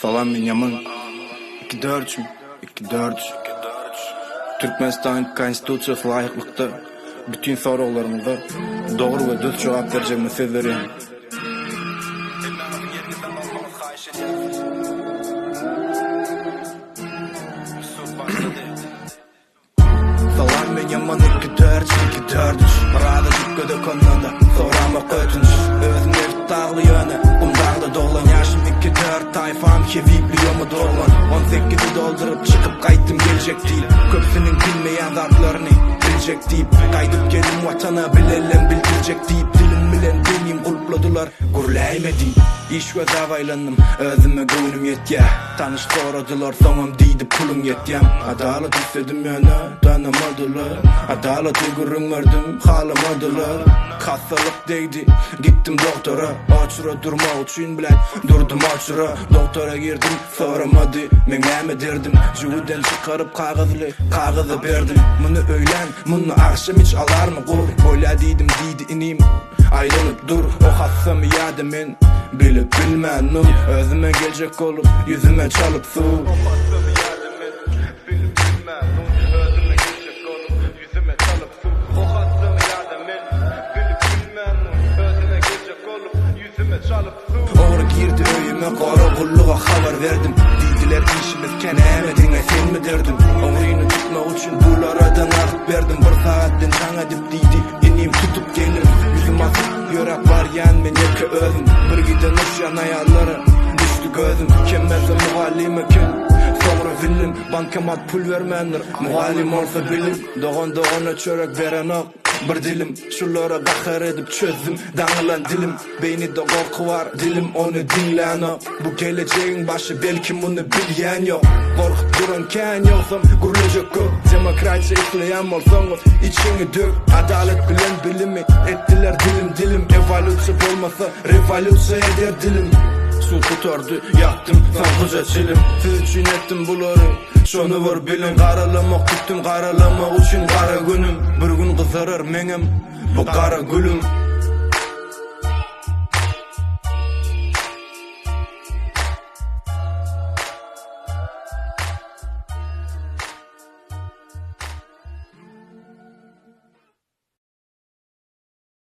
Falan men yaman 2-4 2-4 Türkmenistan konstitusiyası laýyklykda bütün soraklaryňyza dogry we düz jogap berjegine söz berýän. Falan men yaman 2-4 Barada jükköde konanda sorama kötünç Özüne tağlı yöne umdağda dolan Yaşım 2-4 tayfam kevipli yomu dolan 18'i doldurup çıkıp kayttım gelecek değil Köpsünün bilmeyen zatlarını bilecek deyip Kaydıp gelin vatana bilellen bildirecek deyip Dilim bilen deneyim kulpladılar gurlayme deyip İş göz avaylandım özüme göğünüm yetya Tanış soradılar sonum deydi pulum yetyam Adalet istedim yana tanımadılar Adaleti gurrun verdim halamadılar Hastalık deydi gittim doktora Açıra durma uçun bilen durdum açıra Doktora girdim soramadı men näme derdim Jüvüden çıkarıp kağızı verdim Bunu öğlen bunu akşam hiç alar mı gur Öyle deydim deydi inim ayrılıp dur O hassam yada men bilip bilmenim Özüme gelecek olup yüzüme çalıp su Oğru girdi öyüme kara kulluğa haber verdim Deydiler işimiz kenemedine sen mi derdim Oğruyunu tutmak için bul aradan akıp verdim Bir saatten sana dip deydi inim tutup gelim Yüzüm atıp yorak var yan men yeke özüm Bir giden uşyan ayarları düştü gözüm Kemmese muhallim ekin Sonra film bankamat pul vermenler Muhallim olsa bilim Doğan çörek veren ok Bir dilim şulara bakar edip çözdüm Dağılan dilim beynide korku var Dilim onu dinleyen o Bu geleceğin başı belki bunu bilyen yok Korkup duranken yoksam gurulacak gök Demokratça işleyen olsanız içini dök Adalet bilen bilimi ettiler dilim Evolüsyon olmasa revolüsyon eder dilim Su tutardı yaktım sankoca çilim Siz için ettim buları şonu vur bilin Karalamak tuttum karalamak için kara günüm Bir gün kızarır menem bu kara gülüm